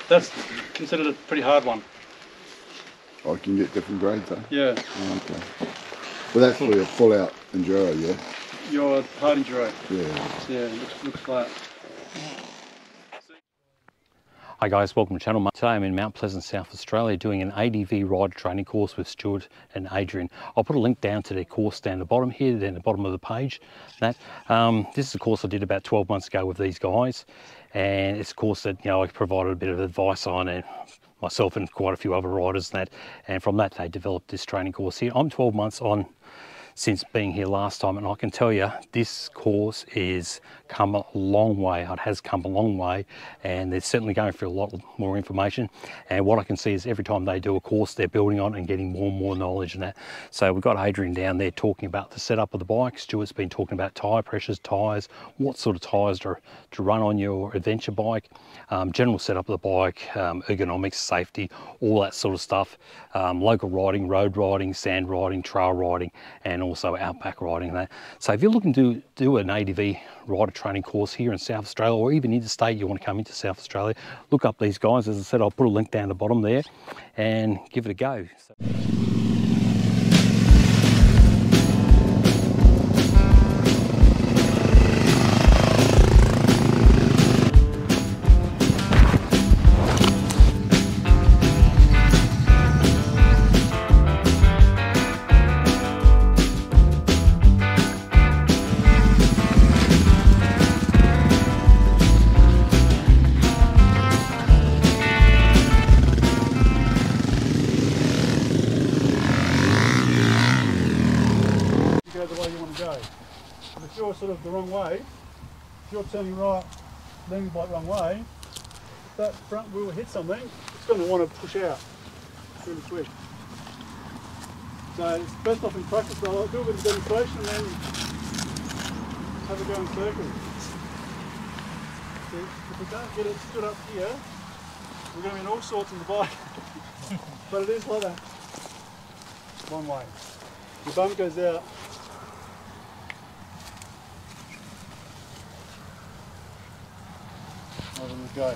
That's considered a pretty hard one. I can get different grades, though. Yeah. Oh, okay. Well, that's for your full-out enduro, yeah. Your hard enduro. Yeah. Yeah, it looks flat. Hi guys, welcome to the channel. Today I'm in Mount Pleasant, South Australia doing an ADV rider training course with Stuart and Adrian. I'll put a link down to their course down the bottom here, down the bottom of the page. This is a course I did about 12 months ago with these guys, and it's a course that I provided a bit of advice on, and myself and quite a few other riders and from that they developed this training course here. I'm 12 months on since being here last time, and I can tell you this course is come a long way. It has come a long way, and they're certainly going through a lot more information, and what I can see is every time they do a course they're building on and getting more and more knowledge in that. So we've got Adrian down there talking about the setup of the bike. Stuart's been talking about tyre pressures, tyres, what sort of tyres to run on your adventure bike, general setup of the bike, ergonomics, safety, all that sort of stuff, local riding, road riding, sand riding, trail riding, and also outback riding and that. So if you're looking to do an ADV rider training course here in South Australia, or even interstate, you want to come into South Australia, look up these guys. As I said, I'll put a link down the bottom there and give it a go. The way you want to go. And if you're sort of the wrong way, if you're turning right, leaning the bike wrong way, if that front wheel hits something, it's going to want to push out really quick. So it's best off in practice, I'll do a bit of demonstration and then have a go in circles. See, if we don't get it stood up here, we're going to be in all sorts of the bike. But it is like that. One way. Your bum goes out. Over we go.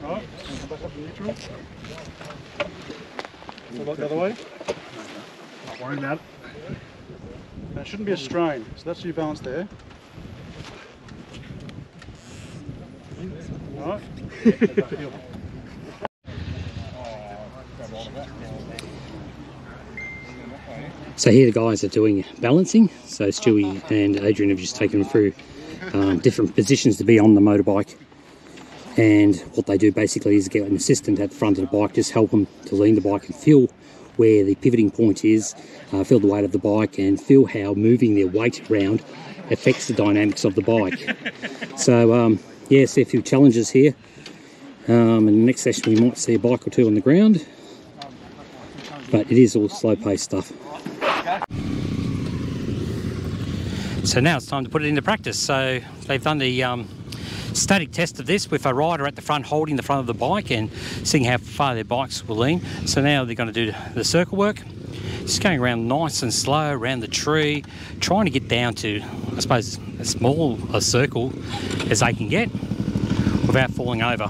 Right, come back up to neutral. So back the other way. Not worry about it. And it shouldn't be a strain, so that's your balance there. Alright. So here the guys are doing balancing. So Stewie and Adrian have just taken them through different positions to be on the motorbike, and what they do basically is get an assistant at the front of the bike, just help them to lean the bike and feel where the pivoting point is, feel the weight of the bike, and feel how moving their weight around affects the dynamics of the bike. So yeah, see a few challenges here. In the next session we might see a bike or two on the ground, but it is all slow-paced stuff. So now it's time to put it into practice. So they've done the static test of this with a rider at the front holding the front of the bike and seeing how far their bikes will lean. So now they're going to do the circle work, just going around nice and slow around the tree, trying to get down to, I suppose, as small a circle as they can get without falling over.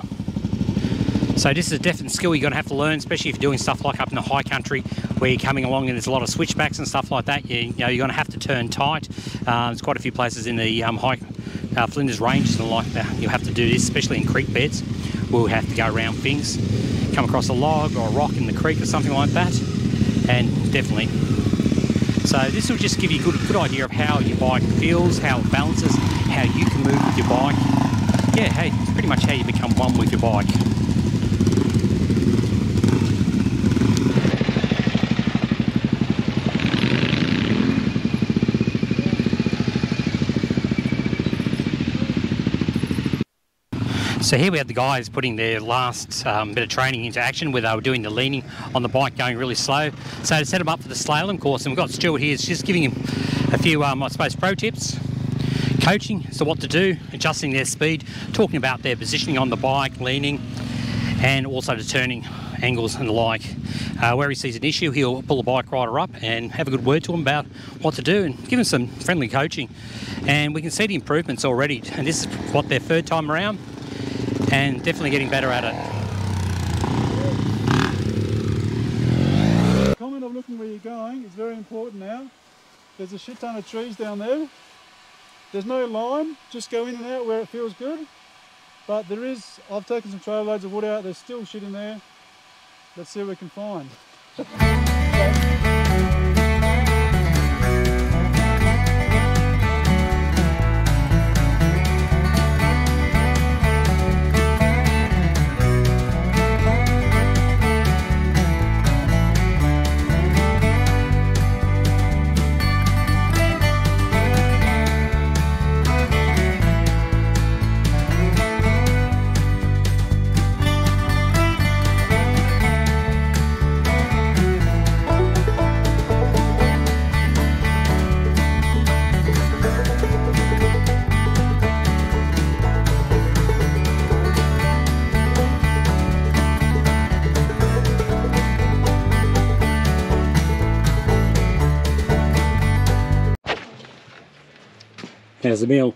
So this is a definite skill you're going to have to learn, especially if you're doing stuff like up in the high country where you're coming along and there's a lot of switchbacks and stuff like that. You're going to have to turn tight. There's quite a few places in the high Flinders ranges and like that you'll have to do this, especially in creek beds. We'll have to go around things, come across a log or a rock in the creek or something like that, and definitely. So this will just give you a good idea of how your bike feels, how it balances, how you can move with your bike. Yeah, hey, it's pretty much how you become one with your bike. So here we have the guys putting their last bit of training into action where they were doing the leaning on the bike, going really slow. So to set them up for the slalom course, and we've got Stuart here, just giving him a few, I suppose, pro tips, coaching as to what to do, adjusting their speed, talking about their positioning on the bike, leaning, and also the turning angles and the like. Where he sees an issue, he'll pull the bike rider up and have a good word to him about what to do and give him some friendly coaching. And we can see the improvements already, and this is what, their third time around, and definitely getting better at it. The comment of looking where you're going is very important now. There's a shit ton of trees down there. There's no line, just go in and out where it feels good. But there is, I've taken some trailer loads of wood out, there's still shit in there. Let's see what we can find. How's the meal?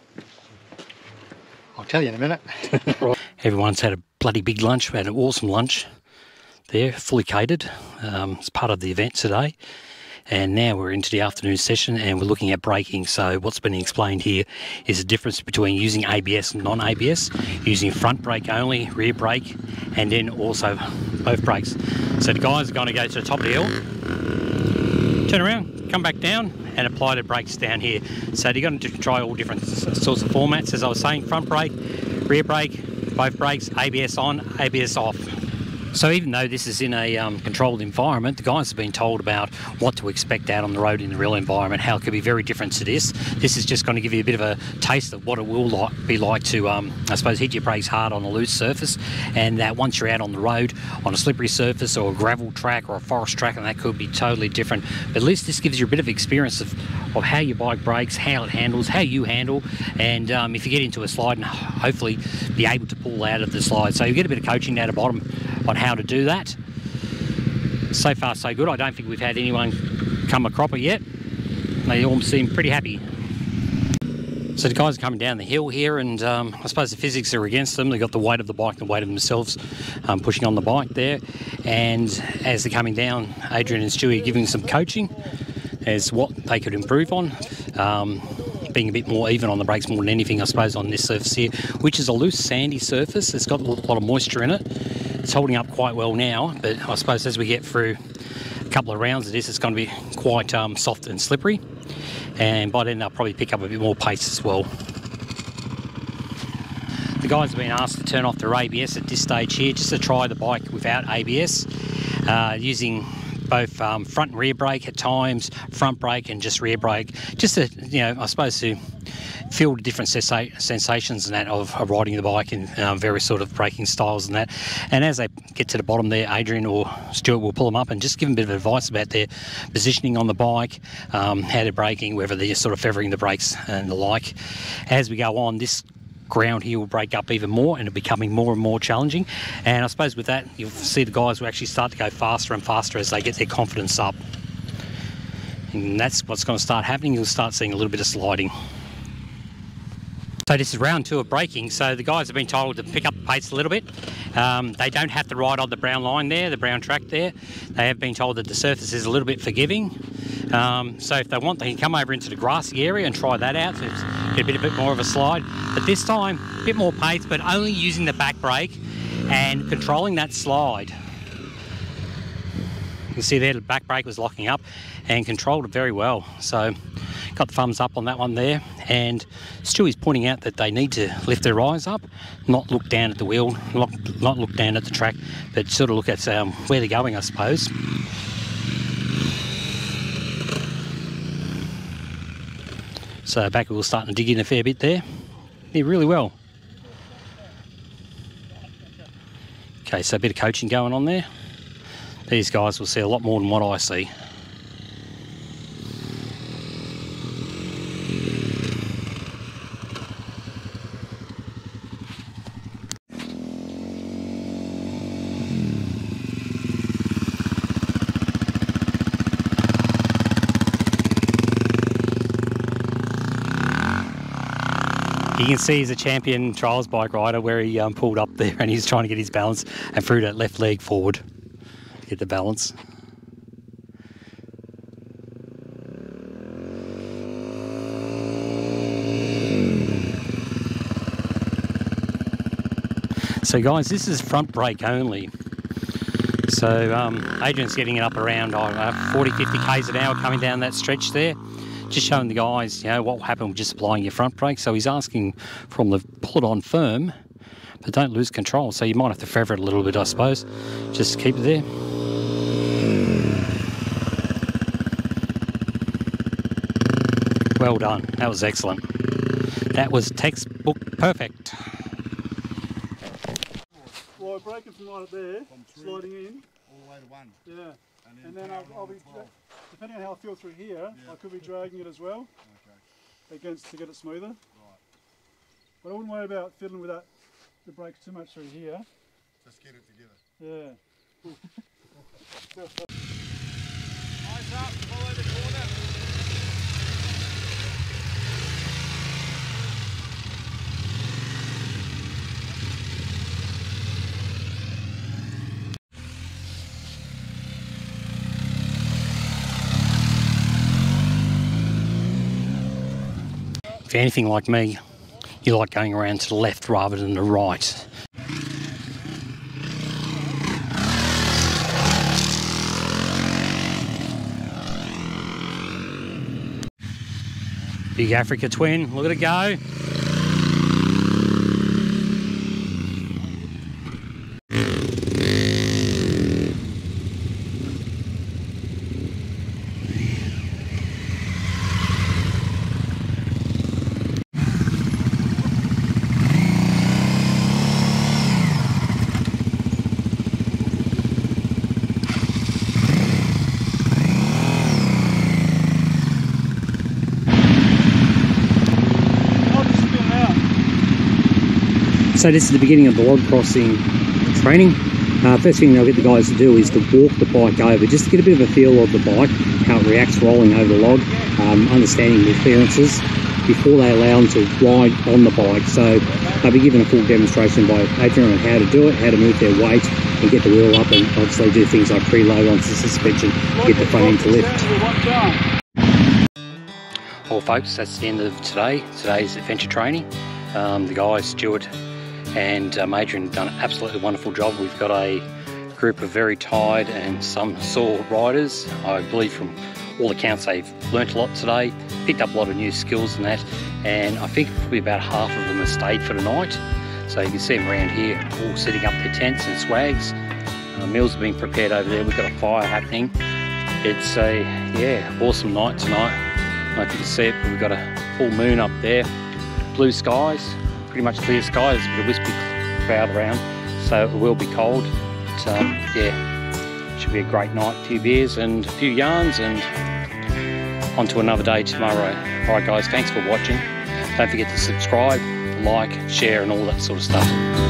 I'll tell you in a minute. Everyone's had a bloody big lunch. We had an awesome lunch there, fully catered. It's part of the event today. And now we're into the afternoon session and we're looking at braking. So what's been explained here is the difference between using ABS and non-ABS, using front brake only, rear brake, and then also both brakes. So the guys are going to go to the top of the hill, turn around, come back down, and apply the brakes down here. So they're going to try all different sorts of formats. As I was saying, front brake, rear brake, both brakes, ABS on, ABS off. So even though this is in a controlled environment, the guys have been told about what to expect out on the road in the real environment, how it could be very different to this. This is just going to give you a bit of a taste of what it will be like to, I suppose, hit your brakes hard on a loose surface, and that once you're out on the road on a slippery surface or a gravel track or a forest track, and that could be totally different. But at least this gives you a bit of experience of how your bike brakes, how it handles, how you handle, and if you get into a slide, and hopefully be able to pull out of the slide. So you get a bit of coaching down the bottom on how to do that. So far so good. I don't think we've had anyone come a cropper yet. They all seem pretty happy. So the guys are coming down the hill here, and I suppose the physics are against them. They've got the weight of the bike and the weight of themselves pushing on the bike there. And as they're coming down, Adrian and Stuart are giving some coaching as what they could improve on. Being a bit more even on the brakes more than anything, I suppose, on this surface here, which is a loose sandy surface. It's got a lot of moisture in it. It's holding up quite well now, but I suppose as we get through a couple of rounds of this, it's going to be quite soft and slippery, and by then they'll probably pick up a bit more pace as well. The guys have been asked to turn off their ABS at this stage here, just to try the bike without ABS, using both front and rear brake at times, front brake and just rear brake, just to, I suppose, to feel the different sensations and that of riding the bike in various sort of braking styles and that. And as they get to the bottom there, Adrian or Stuart will pull them up and just give them a bit of advice about their positioning on the bike, how they're braking, whether they're sort of feathering the brakes and the like. As we go on, this ground here will break up even more and it'll be becoming more and more challenging, and I suppose with that you'll see the guys will actually start to go faster and faster as they get their confidence up, and that's what's going to start happening. You'll start seeing a little bit of sliding. So this is round 2 of braking, so the guys have been told to pick up the pace a little bit. They don't have to ride on the brown line there, the brown track there. They have been told that the surface is a little bit forgiving. So if they want, they can come over into the grassy area and try that out, so get a bit more of a slide. But this time, a bit more pace, but only using the back brake and controlling that slide. You can see there the back brake was locking up and controlled it very well. So got the thumbs up on that one there, and Stewie's pointing out that they need to lift their eyes up, not look down at the wheel, not look down at the track, but sort of look at where they're going, I suppose. So back wheel's starting to dig in a fair bit there. Yeah, really well. Okay, so a bit of coaching going on there. These guys will see a lot more than what I see. You can see he's a champion trials bike rider where he pulled up there and he's trying to get his balance and threw that left leg forward to get the balance. So guys, this is front brake only. So Adrian's getting it up around 40, 50 k's an hour coming down that stretch there. Just showing the guys, you know, what will happen with just applying your front brake. So he's asking from the pull it on firm, but don't lose control. So you might have to feather it a little bit, I suppose. Just keep it there. Well done. That was excellent. That was textbook perfect. Well, we're braking from right up there, sliding in. All the way to 1. Yeah. And then I'll be, depending on how I feel through here, I could be dragging it as well. Okay. Against to get it smoother. Right. But I wouldn't worry about fiddling with that, the brakes too much through here. Just get it together. Yeah. Eyes up, follow the corner. If you're anything like me, you like going around to the left rather than the right. Big Africa twin, look at it go. So this is the beginning of the log crossing training. First thing they'll get the guys to do is to walk the bike over, just to get a bit of a feel of the bike, how it reacts rolling over the log, understanding the clearances before they allow them to ride on the bike. So they'll be given a full demonstration by Adrian on how to do it, how to move their weight and get the wheel up, and obviously do things like preload onto the suspension, get the front end to lift. Well folks, that's the end of today's adventure training. The guys, Stuart and Adrian, have done an absolutely wonderful job. We've got a group of very tired and some sore riders. I believe from all accounts they've learnt a lot today, picked up a lot of new skills and that, and I think probably about half of them have stayed for the night. So you can see them around here all setting up their tents and swags. Meals are being prepared over there. We've got a fire happening. It's a awesome night tonight. I don't know if you can see it, but we've got a full moon up there. Blue skies, pretty much clear skies. There's a bit of wispy cloud around, so it will be cold. But should be a great night. A few beers and a few yarns, and on to another day tomorrow. Alright guys, thanks for watching. Don't forget to subscribe, like, share and all that sort of stuff.